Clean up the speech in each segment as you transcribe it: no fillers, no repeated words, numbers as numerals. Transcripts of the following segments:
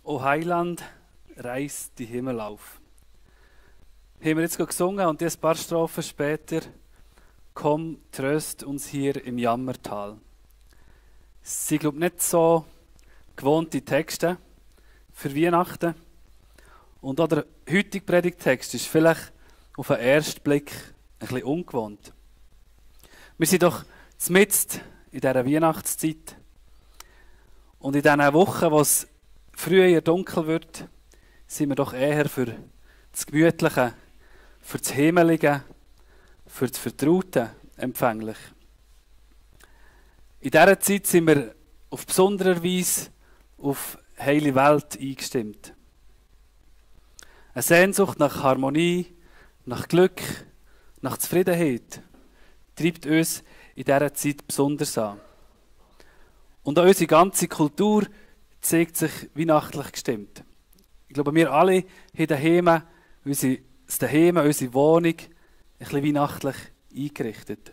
O Heiland, reiß die Himmel auf. Haben wir jetzt gesungen und ein paar Strophen später, komm, tröst uns hier im Jammertal. Es sind, glaube ich, nicht so gewohnte Texte für Weihnachten. Und auch der heutige Predigttext ist vielleicht auf den ersten Blick ein bisschen ungewohnt. Wir sind doch mitten in dieser Weihnachtszeit. Und in diesen Wochen, wo es früher dunkel wird, sind wir doch eher für das Gemütliche, für das Himmelige, für das Vertraute empfänglich. In dieser Zeit sind wir auf besondere Weise auf heile Welt eingestimmt. Eine Sehnsucht nach Harmonie, nach Glück, nach Zufriedenheit treibt uns in dieser Zeit besonders an. Und auch unsere ganze Kultur zeigt sich weihnachtlich gestimmt. Ich glaube, wir alle haben daheim unsere Wohnung ein bisschen weihnachtlich eingerichtet.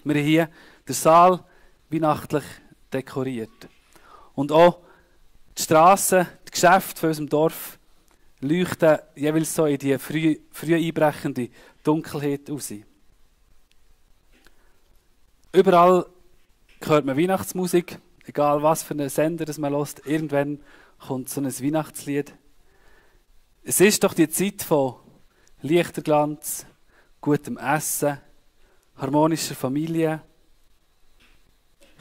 Wir haben hier den Saal weihnachtlich dekoriert. Und auch die Strassen, die Geschäfte von unserem Dorf leuchten jeweils so in die früh einbrechende Dunkelheit raus. Überall hört man Weihnachtsmusik, egal was für einen Sender das man hört. Irgendwann kommt so ein Weihnachtslied. Es ist doch die Zeit von Lichterglanz, gutem Essen, harmonischer Familie,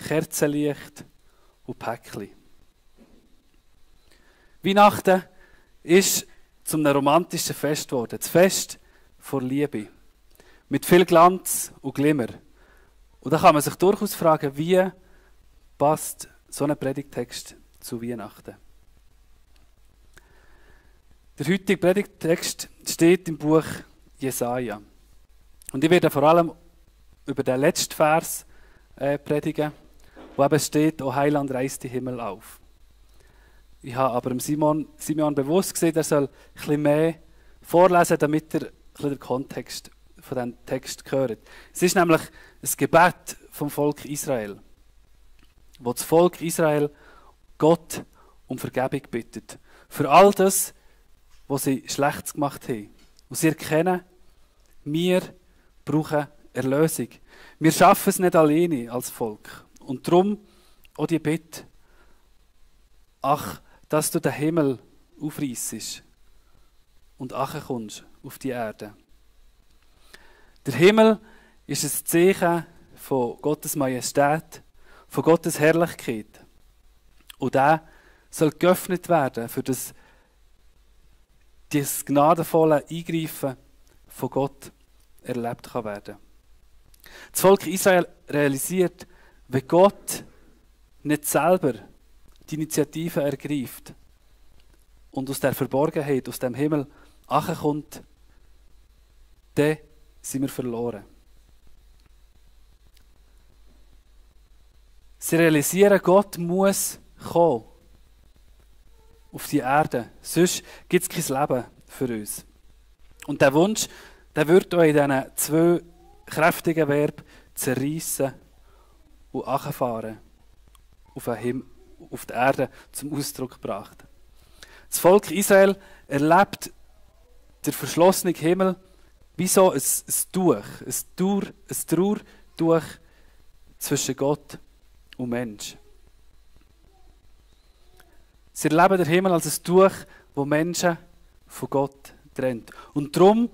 Kerzenlicht und Päckchen. Weihnachten ist zu einem romantischen Fest geworden. Das Fest vor Liebe. Mit viel Glanz und Glimmer. Und da kann man sich durchaus fragen, wie passt so ein Predigttext zu Weihnachten? Der heutige Predigttext steht im Buch Jesaja. Und ich werde vor allem über den letzten Vers predigen, wo eben steht, O Heiland, reiß die Himmel auf. Ich habe aber Simon bewusst gesehen, er soll ein bisschen mehr vorlesen, damit er ein bisschen den Kontext von diesem Text hört. Es ist nämlich ein Gebet vom Volk Israel, wo das Volk Israel Gott um Vergebung bittet. Für all das, was sie Schlechtes gemacht haben. Und sie erkennen, wir brauchen Erlösung. Wir schaffen es nicht alleine als Volk. Und darum auch die Bitte, ach, dass du den Himmel aufreissest und kommst auf die Erde. Der Himmel ist ein Zeichen von Gottes Majestät, von Gottes Herrlichkeit. Und der soll geöffnet werden, für das gnadenvolle Eingreifen von Gott erlebt kann werden. Das Volk Israel realisiert, wenn Gott nicht selber die Initiative ergreift und aus der Verborgenheit, aus dem Himmel kommt, dann sind wir verloren. Sie realisieren, Gott muss kommen auf die Erde, sonst gibt es kein Leben für uns. Und der Wunsch, der wird auch in diesen zwei kräftigen Verben zerreissen und fahren auf die Erde zum Ausdruck gebracht. Das Volk Israel erlebt den verschlossenen Himmel wie so ein Trauertuch zwischen Gott und Mensch. Sie erleben den Himmel als ein Tuch, das Menschen von Gott trennt. Und darum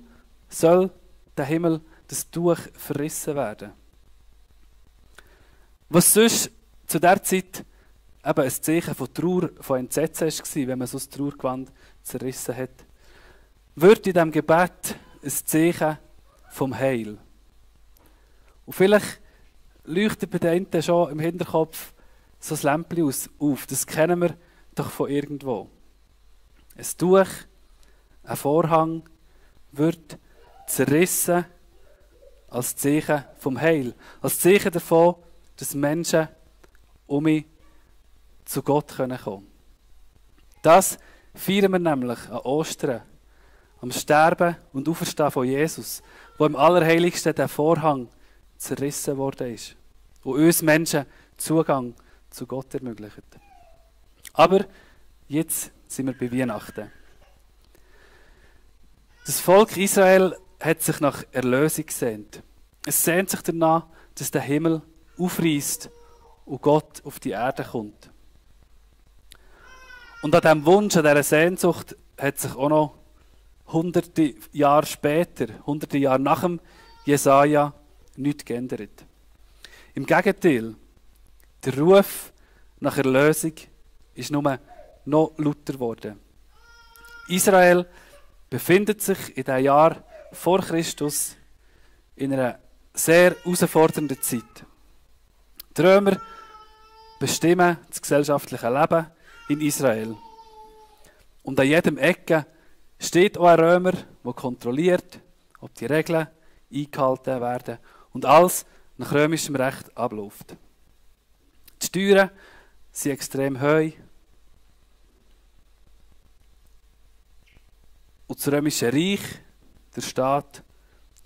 soll der Himmel, das Tuch, verrissen werden. Was sonst zu dieser Zeit eben ein Zeichen von Trauer, von Entsetzen war, wenn man so ein Trauergewand zerrissen hat, wird in diesem Gebet ein Zeichen vom Heil. Und vielleicht leuchtet bei den einen schon im Hinterkopf so ein Lämpchen auf. Das kennen wir doch von irgendwo. Ein Tuch, ein Vorhang wird zerrissen als Zeichen vom Heil. Als Zeichen davon, dass Menschen um mich zu Gott kommen können. Das feiern wir nämlich an Ostern, am Sterben und Auferstehen von Jesus, wo im Allerheiligsten der Vorhang zerrissen worden ist und uns Menschen Zugang zu Gott ermöglicht. Aber Jetzt sind wir bei Weihnachten. Das Volk Israel hat sich nach Erlösung gesehnt. Es sehnt sich danach, dass der Himmel aufreißt und Gott auf die Erde kommt. Und an diesem Wunsch, an dieser Sehnsucht hat sich auch noch hunderte Jahre später, hunderte Jahre nach dem Jesaja, nichts geändert. Im Gegenteil, der Ruf nach Erlösung ist nur noch lauter geworden. Israel befindet sich in den Jahren vor Christus in einer sehr herausfordernden Zeit. Die Römer bestimmen das gesellschaftliche Leben in Israel. Und an jedem Ecke steht auch ein Römer, der kontrolliert, ob die Regeln eingehalten werden und alles nach römischem Recht abläuft. Die Steuern sind extrem hoch. Und das römische Reich, der Staat,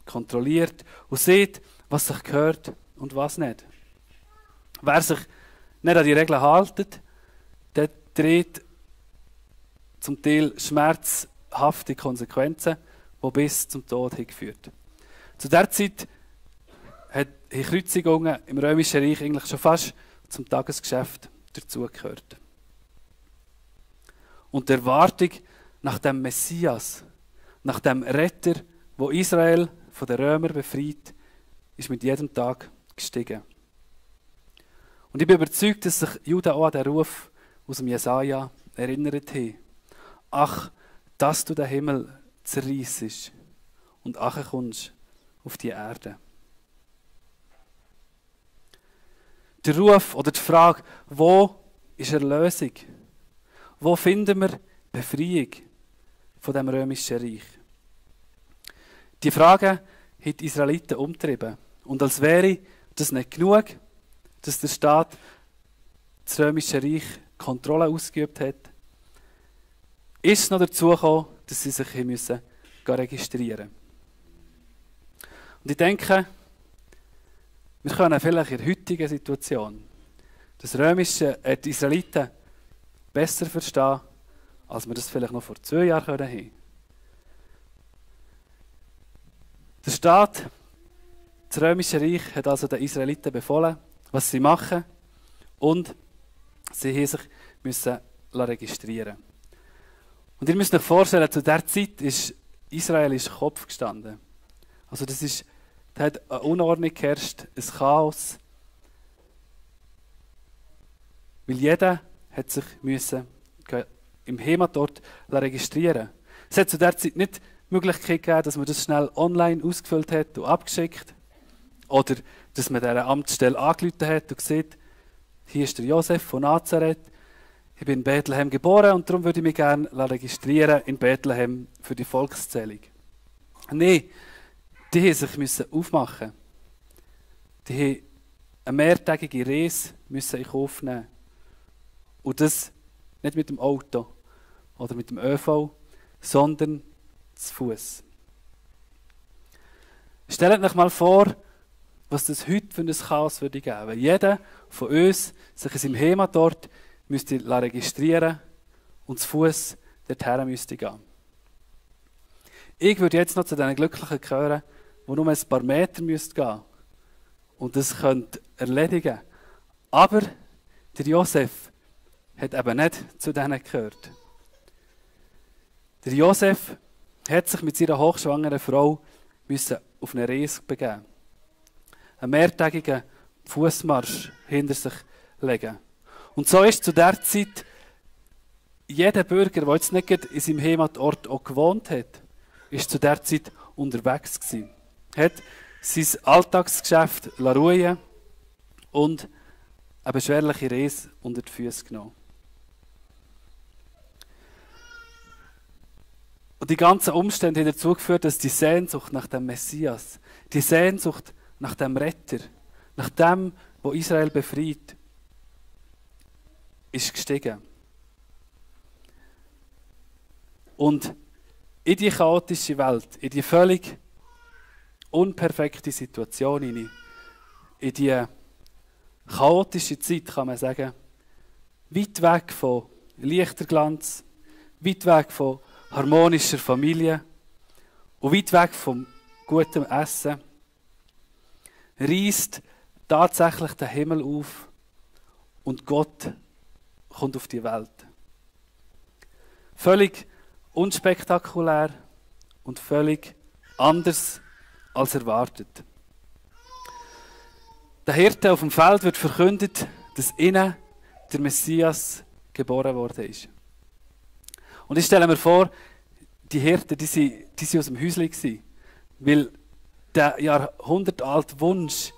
kontrolliert und sieht, was sich gehört und was nicht. Wer sich nicht an die Regeln hält, der trägt zum Teil schmerzhafte Konsequenzen, die bis zum Tod geführt haben. Zu dieser Zeit haben Kreuzigungen im Römischen Reich eigentlich schon fast zum Tagesgeschäft dazugehört. Und die Erwartung nach dem Messias, nach dem Retter, wo Israel von den Römern befreit, ist mit jedem Tag gestiegen. Und ich bin überzeugt, dass sich Juden auch an den Ruf aus dem Jesaja erinnert haben. Ach, dass du den Himmel zerreissest und kommst auf die Erde. Der Ruf oder die Frage, wo ist Erlösung? Wo finden wir Befreiung von dem römischen Reich? Die Frage hat die Israeliten umgetrieben. Und als wäre das nicht genug, dass der Staat das römische Reich Kontrolle ausgeübt hat, ist es noch dazu gekommen, dass sie sich hier registrieren mussten. Und ich denke, wir können vielleicht in der heutigen Situation das die Israeliten besser verstehen, als wir das vielleicht noch vor 2 Jahren haben. Der Staat, das römische Reich, hat also den Israeliten befohlen, was sie machen, und sie haben sich müssen registrieren. Und ihr müsst euch vorstellen, zu dieser Zeit ist Israel Kopf gestanden. Also da hat eine Unordnung geherrscht, ein Chaos. Weil jeder hat sich müssen im Heimatort registrieren. Es hat zu dieser Zeit nicht die Möglichkeit gegeben, dass man das schnell online ausgefüllt hat und abgeschickt. Oder dass man dieser Amtsstelle angerufen hat und gesagt, hier ist der Josef von Nazareth, ich bin in Bethlehem geboren und darum würde ich mich gerne registrieren in Bethlehem für die Volkszählung. Nein, die mussten sich aufmachen. Die mussten eine mehrtägige Reise in Kauf nehmen. Und das nicht mit dem Auto oder mit dem ÖV, sondern zu Fuß. Stellt euch mal vor, was das heute für ein Chaos würde geben. Wenn jeder von uns sich in seinem Heimatort müsste registrieren und zu Fuß dorthin müsste gehen. Ich würde jetzt noch zu den Glücklichen gehören, die nur ein paar Meter gehen müssten und das könnte erledigen. Aber der Josef hat eben nicht zu denen gehört. Der Josef hat sich mit seiner hochschwangeren Frau auf eine Reise begeben. Einen mehrtägigen Fußmarsch hinter sich legen. Und so ist zu der Zeit jeder Bürger, der jetzt nicht in seinem Heimatort auch gewohnt hat, ist zu der Zeit unterwegs gewesen. Hat sein Alltagsgeschäft ruhen und eine beschwerliche Reise unter die Füße genommen. Und die ganzen Umstände haben dazu geführt, dass die Sehnsucht nach dem Messias, die Sehnsucht nach dem Retter, nach dem, wo Israel befreit, ist gestiegen. Und in die chaotische Welt, in die völlig unperfekte Situation hinein, in die chaotische Zeit, kann man sagen, weit weg von Lichterglanz, weit weg von harmonischer Familie und weit weg vom guten Essen, reißt tatsächlich den Himmel auf und Gott kommt auf die Welt. Völlig unspektakulär und völlig anders als erwartet. Der Hirte auf dem Feld wird verkündet, dass innen der Messias geboren worden ist. Und ich stelle mir vor, die Hirten, die sind aus dem Häuschen gewesen, weil der jahrhundertalte Wunsch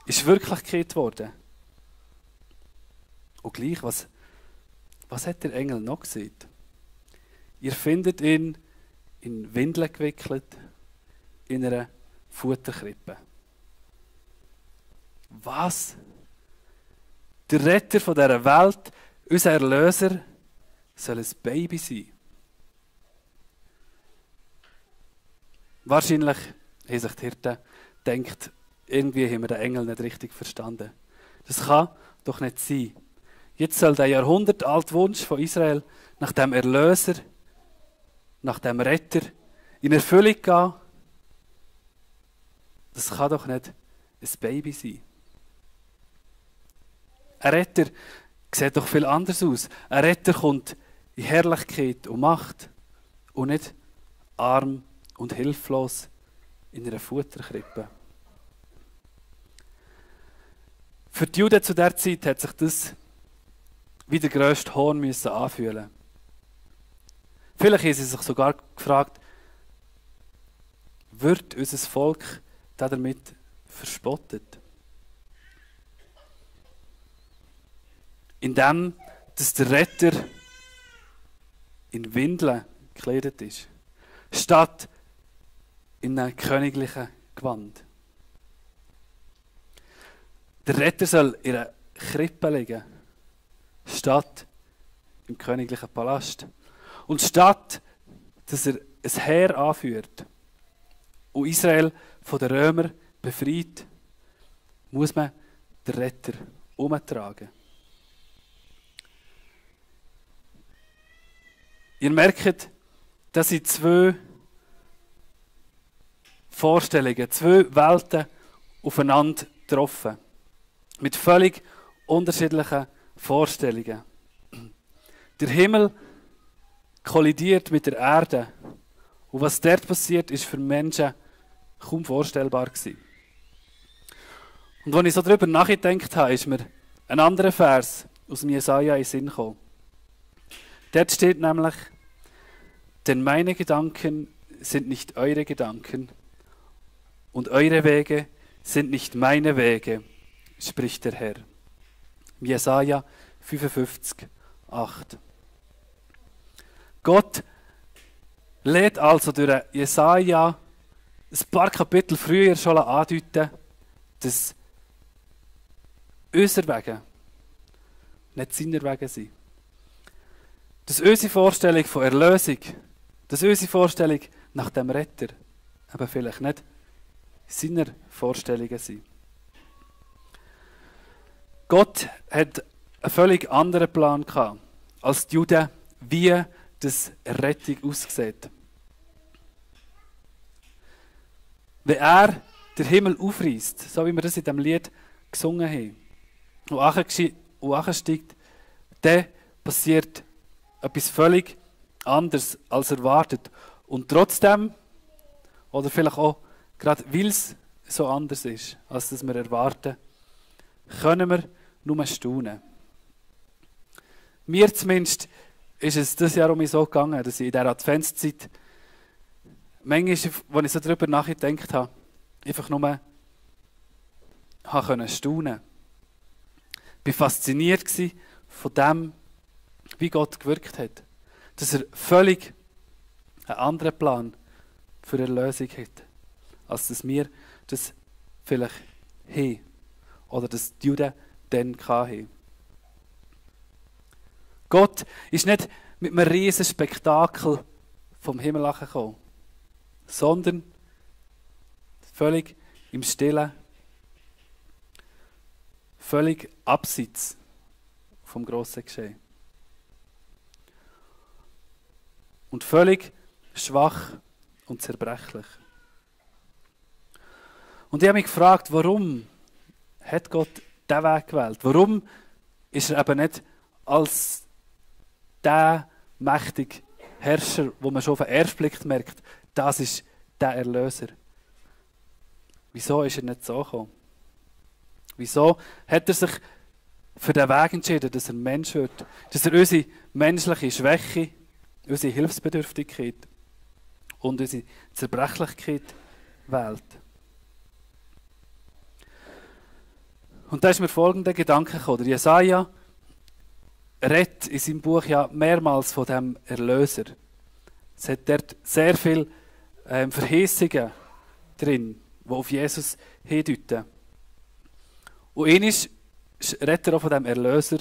ist Wirklichkeit geworden. Und gleich, was hat der Engel noch gesehen? Ihr findet ihn in Windeln gewickelt, in einer Futterkrippe. Was? Der Retter von dieser Welt, unser Erlöser, soll ein Baby sein? Wahrscheinlich haben sich die Hirten gedacht, irgendwie haben wir den Engel nicht richtig verstanden. Das kann doch nicht sein. Jetzt soll der jahrhundertalte Wunsch von Israel nach dem Erlöser, nach dem Retter in Erfüllung gehen. Das kann doch nicht ein Baby sein. Ein Retter sieht doch viel anders aus. Ein Retter kommt in Herrlichkeit und Macht und nicht arm und hilflos in einer Futterkrippe. Für die Juden zu der Zeit hat sich das wie der grösste Hohn müssen anfühlen. Vielleicht haben sie sich sogar gefragt, wird unser Volk damit verspottet? Indem, dass der Retter in Windeln gekleidet ist, statt in einem königlichen Gewand. Der Retter soll in einer Krippe liegen, statt im königlichen Palast. Und statt, dass er ein Heer anführt und Israel von den Römern befreit, muss man den Retter umtragen. Ihr merkt, dass sind zwei Vorstellungen, zwei Welten aufeinander getroffen. Mit völlig unterschiedlichen Vorstellungen. Der Himmel kollidiert mit der Erde. Und was dort passiert, ist für Menschen kaum vorstellbar gewesen. Und als ich so darüber nachgedacht habe, ist mir ein anderer Vers aus dem Jesaja in den Sinn gekommen. Dort steht nämlich, denn meine Gedanken sind nicht eure Gedanken und eure Wege sind nicht meine Wege, spricht der Herr. Jesaja 55, 8. Gott lädt also durch Jesaja ein paar Kapitel früher schon andeuten, dass unsere Wege nicht seine Wege sind. Dass unsere Vorstellung von Erlösung, dass unsere Vorstellung nach dem Retter aber vielleicht nicht seiner Vorstellungen sind. Gott hat einen völlig anderen Plan gehabt, als die Juden, wie das Rettung aussieht. Wenn er den Himmel aufreißt, so wie wir das in diesem Lied gesungen haben, und ansteigt, dann passiert etwas völlig anderes als erwartet. Und trotzdem, oder vielleicht auch gerade weil es so anders ist, als das wir erwarten, können wir nur staunen. Mir zumindest ist es dieses Jahr um mich so gegangen, dass ich in dieser Adventszeit manchmal, als ich so darüber nachgedacht habe, einfach nur staunen konnte. Ich war fasziniert von dem, wie Gott gewirkt hat. Dass er völlig einen anderen Plan für Erlösung hat, als dass wir das vielleicht haben. Oder dass die Juden dann hatten. Gott ist nicht mit einem riesen Spektakel vom Himmel gekommen, sondern völlig im Stillen, völlig abseits vom grossen Geschehen. und völlig schwach und zerbrechlich. Und ich habe mich gefragt, warum hat Gott diesen Weg gewählt? Warum ist er eben nicht als der mächtige Herrscher, wo man schon auf den ersten Blick merkt, das ist der Erlöser? Wieso ist er nicht so gekommen? Wieso hat er sich für den Weg entschieden, dass er Mensch wird? Dass er unsere menschliche Schwäche, unsere Hilfsbedürftigkeit und unsere Zerbrechlichkeit wählt. Und da ist mir folgender Gedanke gekommen. Der Jesaja redet in seinem Buch ja mehrmals von dem Erlöser. Es hat dort sehr viele Verheißungen drin, die auf Jesus hindeuten. Und einmal redet er auch von dem Erlöser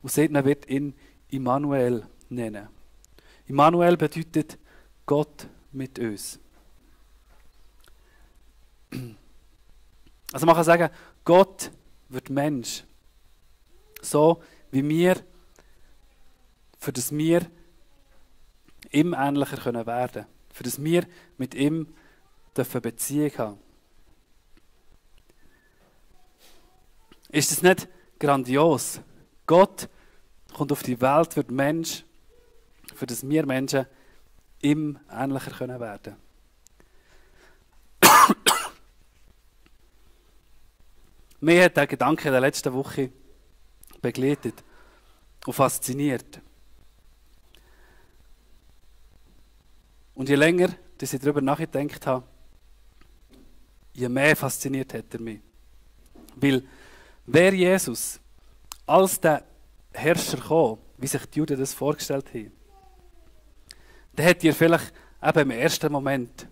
und sagt, man wird ihn Immanuel nennen. Immanuel bedeutet Gott mit uns. Also man kann sagen, Gott wird Mensch. So wie wir, für das wir ihm ähnlicher können werden. Für das wir mit ihm dürfen Beziehung haben. Ist das nicht grandios? Gott kommt auf die Welt, wird Mensch, für das wir Menschen ihm ähnlicher können werden. Mir hat der Gedanke in der letzten Woche begleitet und fasziniert. Und je länger dass ich darüber nachgedacht habe, je mehr fasziniert hat er mich. Weil wäre Jesus als der Herrscher gekommen, wie sich die Juden das vorgestellt haben, dann hätte er vielleicht eben im ersten Moment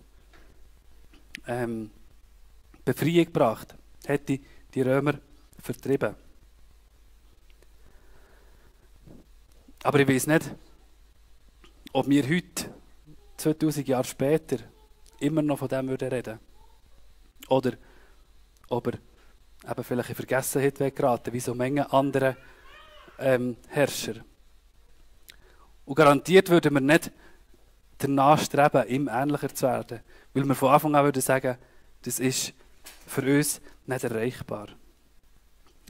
Befreiung gebracht, hätte die Römer vertrieben. Aber ich weiß nicht, ob wir heute, 2000 Jahre später, immer noch von dem reden würden. Oder ob er eben vielleicht in Vergessenheit weggeraten, wie so Menge andere Herrscher. Und garantiert würden wir nicht danach streben, ihm ähnlicher zu werden. Weil wir von Anfang an würden sagen, das ist für uns nicht erreichbar.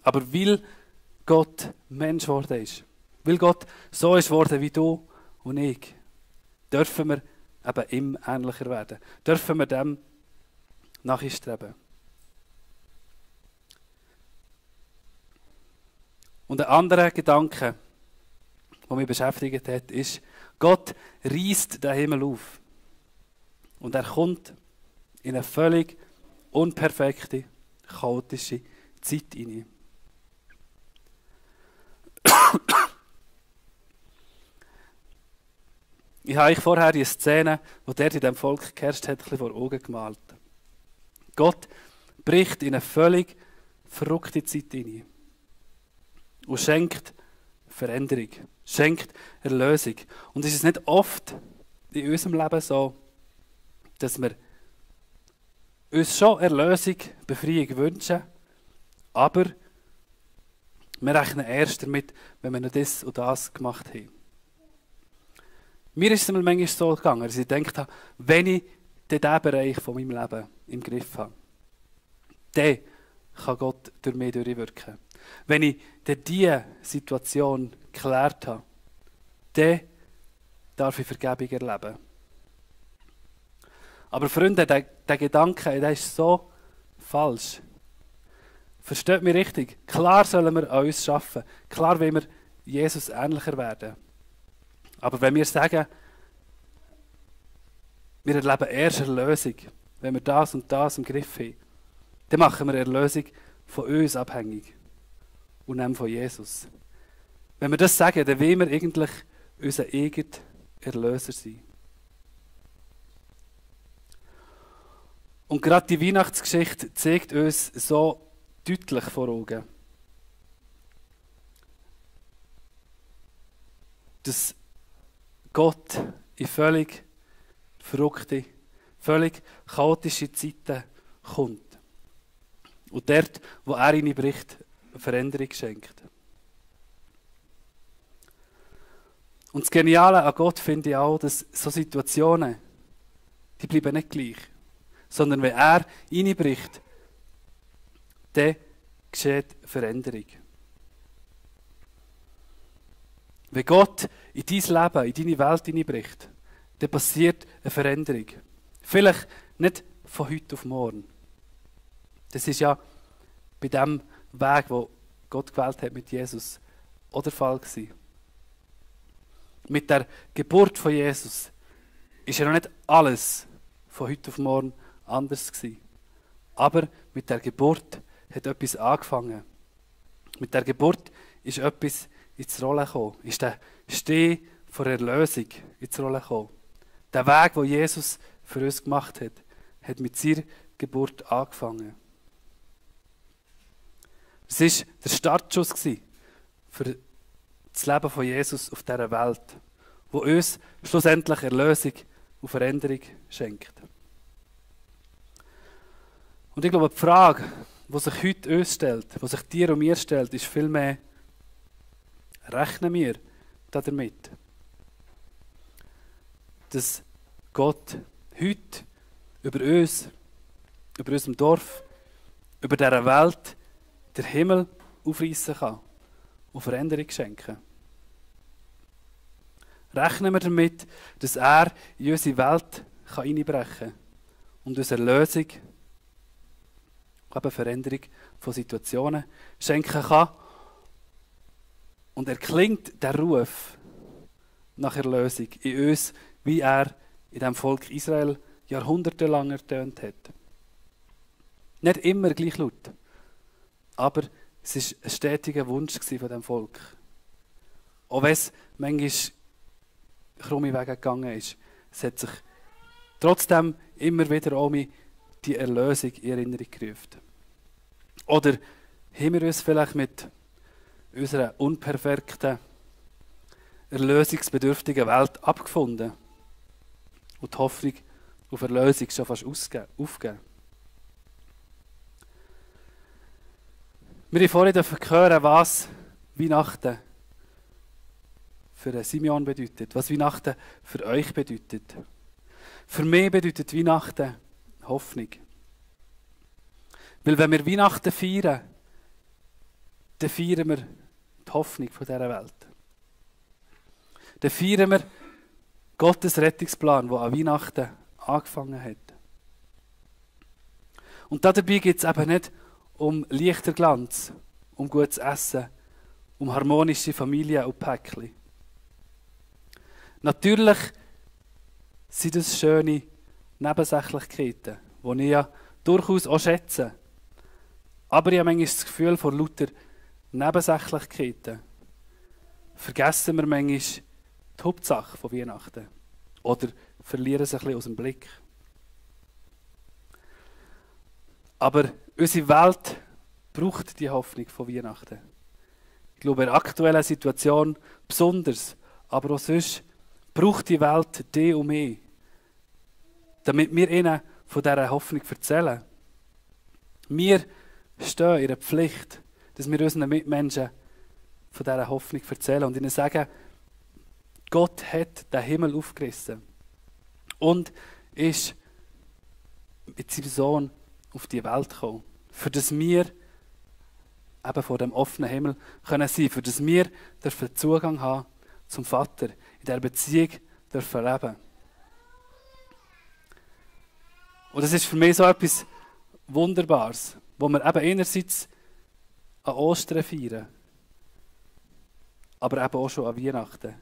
Aber weil Gott Mensch geworden ist, weil Gott so ist geworden wie du und ich, dürfen wir eben ihm ähnlicher werden. Dürfen wir dem nachstreben. Und ein anderer Gedanke, der mich beschäftigt hat, ist, Gott reißt den Himmel auf. Und er kommt in eine völlig unperfekte, chaotische Zeit hinein. Ich habe euch vorher die Szene, die dort in diesem Volk geherrscht hat, ein bisschen vor Augen gemalt. Gott bricht in eine völlig verrückte Zeit hinein und schenkt Veränderung, schenkt Erlösung. Und ist es nicht oft in unserem Leben so, dass wir uns schon Erlösung, Befreiung wünschen, aber wir rechnen erst damit, wenn wir noch das und das gemacht haben. Mir ist es manchmal so gegangen, dass ich gedacht habe, wenn ich diesen Bereich von meinem Leben im Griff habe, dann kann Gott durch mich durchwirken. Wenn ich diese Situation geklärt habe, dann darf ich Vergebung erleben. Aber Freunde, der Gedanke, der ist so falsch. Versteht mich richtig. Klar sollen wir an uns arbeiten. Klar wollen wir Jesus ähnlicher werden. Aber wenn wir sagen, wir erleben erst Erlösung, wenn wir das und das im Griff haben, dann machen wir Erlösung von uns abhängig und nicht von Jesus. Wenn wir das sagen, dann wollen wir eigentlich unser eigener Erlöser sein. Und gerade die Weihnachtsgeschichte zeigt uns so deutlich vor Augen, dass Gott in völlig verrückte, völlig chaotische Zeiten kommt. Und dort, wo er hineinbricht, eine Veränderung schenkt. Und das Geniale an Gott finde ich auch, dass so Situationen, die bleiben nicht gleich. Sondern wenn er reinbricht, dann geschieht Veränderung. Wenn Gott in dein Leben, in deine Welt hineinbricht, dann passiert eine Veränderung. Vielleicht nicht von heute auf morgen. Das ist ja bei dem Weg, wo Gott gewählt hat mit Jesus, auch der Fall gewesen. Mit der Geburt von Jesus ist ja noch nicht alles von heute auf morgen anders gewesen. Aber mit der Geburt hat etwas angefangen. Mit der Geburt ist etwas ins Rollen gekommen. Ist der Steh vor Erlösung ins Rollen gekommen. Der Weg, den Jesus für uns gemacht hat, hat mit seiner Geburt angefangen. Es war der Startschuss für das Leben von Jesus auf dieser Welt, wo uns schlussendlich Erlösung und Veränderung schenkt. Und ich glaube, die Frage, die sich heute uns stellt, die sich dir und mir stellt, ist vielmehr, rechnen wir damit, dass Gott heute über uns, über unserem Dorf, über dieser Welt den Himmel aufreißen kann und Veränderung schenken. Rechnen wir damit, dass er in unsere Welt einbrechen kann und uns Erlösung, eben Veränderung von Situationen schenken kann. Und erklingt der Ruf nach Erlösung in uns, wie er in dem Volk Israel jahrhundertelang ertönt hat. Nicht immer gleich laut, aber es war ein stetiger Wunsch von diesem Volk. Auch wenn es manchmal krumme Wege gegangen ist, es hat sich trotzdem immer wieder auch die Erlösung in Erinnerung gerufen. Oder haben wir uns vielleicht mit unserer unperfekten, erlösungsbedürftigen Welt abgefunden und die Hoffnung auf Erlösung schon fast aufgegeben? Wir haben vorhin hören, was Weihnachten für Simeon bedeutet, was Weihnachten für euch bedeutet. Für mich bedeutet Weihnachten Hoffnung. Weil wenn wir Weihnachten feiern, dann feiern wir die Hoffnung von dieser Welt. Dann feiern wir Gottes Rettungsplan, der an Weihnachten angefangen hat. Und dabei geht es eben nicht um Lichterglanz, um gutes Essen, um harmonische Familie und Päckchen. Natürlich sind das schöne Nebensächlichkeiten, die ich ja durchaus auch schätze. Aber ich habe manchmal das Gefühl, vor lauter Nebensächlichkeiten vergessen wir manchmal die Hauptsache von Weihnachten. Oder verlieren sie ein bisschen aus dem Blick. Aber unsere Welt braucht die Hoffnung von Weihnachten. Ich glaube, in der aktuellen Situation besonders, aber auch sonst braucht die Welt dich und mich, damit wir ihnen von dieser Hoffnung erzählen. Wir stehen in der Pflicht, dass wir unseren Mitmenschen von dieser Hoffnung erzählen und ihnen sagen, Gott hat den Himmel aufgerissen und ist mit seinem Sohn auf die Welt gekommen, für das wir eben vor dem offenen Himmel können sein, für das wir dürfen Zugang haben zum Vater, in dieser Beziehung dürfen leben. Und das ist für mich so etwas Wunderbares, wo wir eben einerseits an Ostern feiern, aber eben auch schon an Weihnachten.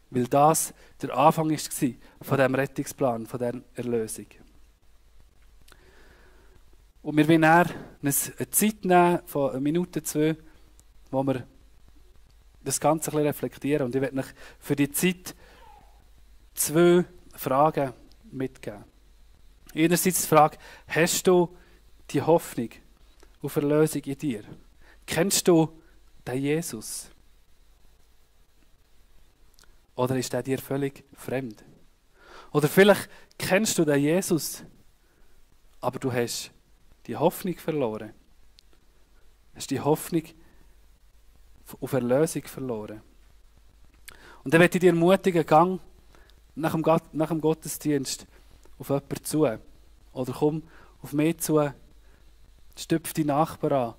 Weil das der Anfang war von diesem Rettungsplan, von dieser Erlösung. Und wir wollen dann eine Zeit nehmen von 1 Minute, 2, wo wir das Ganze ein bisschen reflektieren. Und ich werde euch für die Zeit 2 Fragen mitgeben. Einerseits die Frage, hast du die Hoffnung auf Erlösung in dir? Kennst du den Jesus? Oder ist der dir völlig fremd? Oder vielleicht kennst du den Jesus, aber du hast die Hoffnung verloren. Hast die Hoffnung auf Erlösung verloren. Und dann möchte ich dich ermutigen, gang nach dem Gottesdienst auf jemanden zu. Oder komm auf mich zu, stüpf die Nachbarn an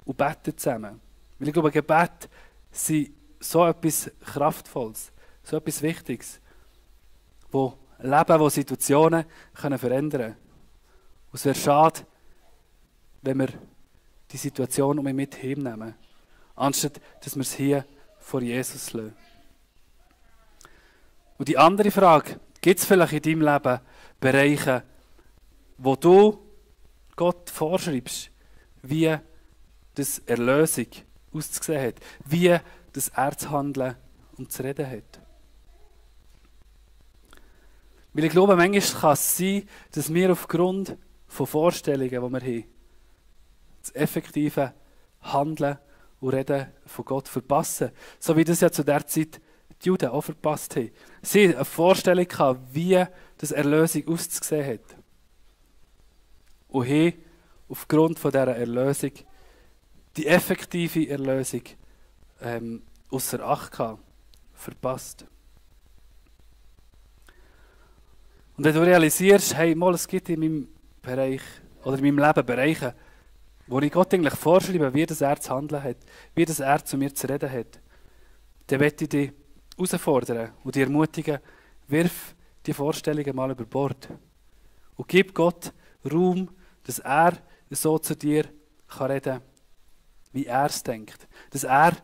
und bete zusammen. Weil ich glaube, Gebet sind so etwas Kraftvolles, so etwas Wichtiges, wo Leben, wo Situationen können verändern können. Und es wäre schade, wenn wir die Situation um mich mit heimnehmen, anstatt dass wir es hier vor Jesus lassen. Und die andere Frage, gibt es vielleicht in deinem Leben Bereiche, wo du Gott vorschreibst, wie das Erlösung auszusehen hat, wie das er zu handeln und zu reden hat? Weil ich glaube, manchmal kann es sein, dass wir aufgrund von Vorstellungen, die wir haben, das effektive Handeln und Reden von Gott verpassen. So wie das ja zu der Zeit die Juden auch verpasst haben. Sie hatten eine Vorstellung gehabt, wie das Erlösung auszusehen hat. Und haben aufgrund von dieser Erlösung die effektive Erlösung ausser Acht gehabt, verpasst. Und wenn du realisierst, hey, mal, es gibt in meinem Bereich oder in meinem Leben Bereiche, wo ich Gott eigentlich vorschreibe, wie das er zu handeln hat, wie das er zu mir zu reden hat, dann möchte ich dich herausfordern und dich ermutigen, wirf die Vorstellungen mal über Bord und gib Gott Raum, dass er so zu dir kann reden kann, wie er es denkt. Dass er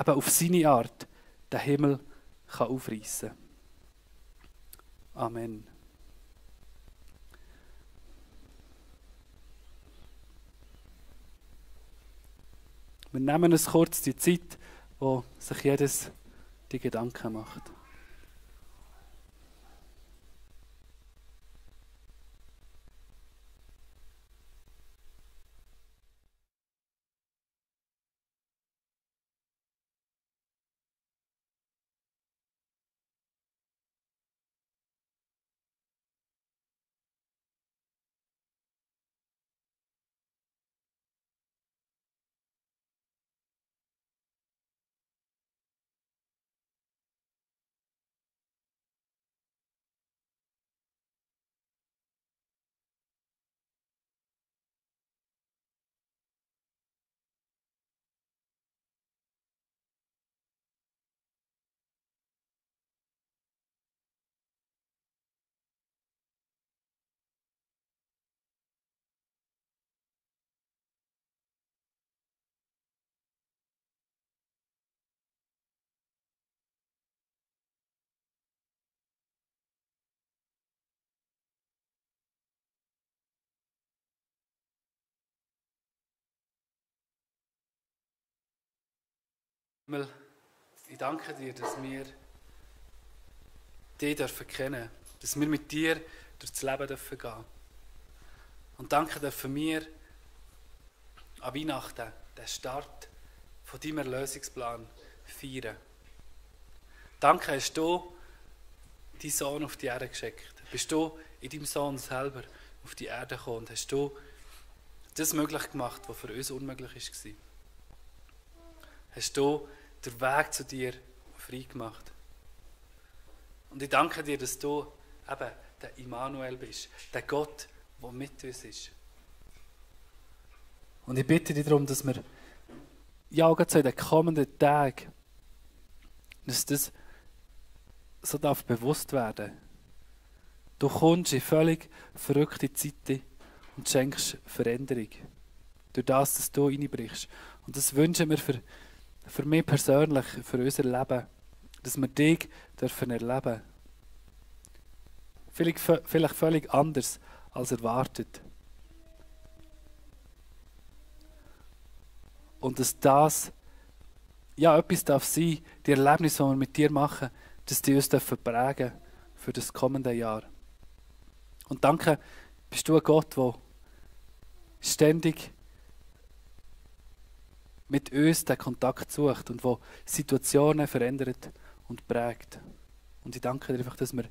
eben auf seine Art den Himmel kann aufreißen kann. Amen. Wir nehmen uns kurz die Zeit, wo sich jedes die Gedanken macht. Himmel, ich danke dir, dass wir dich kennen dürfen, dass wir mit dir durchs Leben gehen dürfen. Und danke dürfen wir an Weihnachten den Start von deinem Erlösungsplan feiern. Danke, hast du deinen Sohn auf die Erde geschickt. Bist du in deinem Sohn selber auf die Erde gekommen und hast du das möglich gemacht, was für uns unmöglich war. Hast du den Weg zu dir frei gemacht. Und ich danke dir, dass du eben der Immanuel bist, der Gott, der mit uns ist. Und ich bitte dich darum, dass wir ja auch so in den kommenden Tagen, dass das so darf bewusst werden. Du kommst in völlig verrückte Zeiten und schenkst Veränderung. Durch das, dass du reinbrichst. Und das wünschen wir für mich persönlich, für unser Leben, dass wir dich dürfen erleben. Vielleicht völlig anders als erwartet. Und dass das ja etwas darf sein, die Erlebnisse, die wir mit dir machen, dass die uns dürfen prägen für das kommende Jahr. Und danke, bist du ein Gott, der ständig mit uns den Kontakt sucht und der Situationen verändert und prägt. Und ich danke dir einfach, dass wir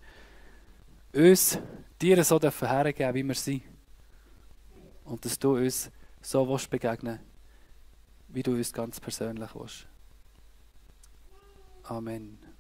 uns dir so hergeben dürfen, wie wir sind. Und dass du uns so begegnen willst, wie du uns ganz persönlich willst. Amen.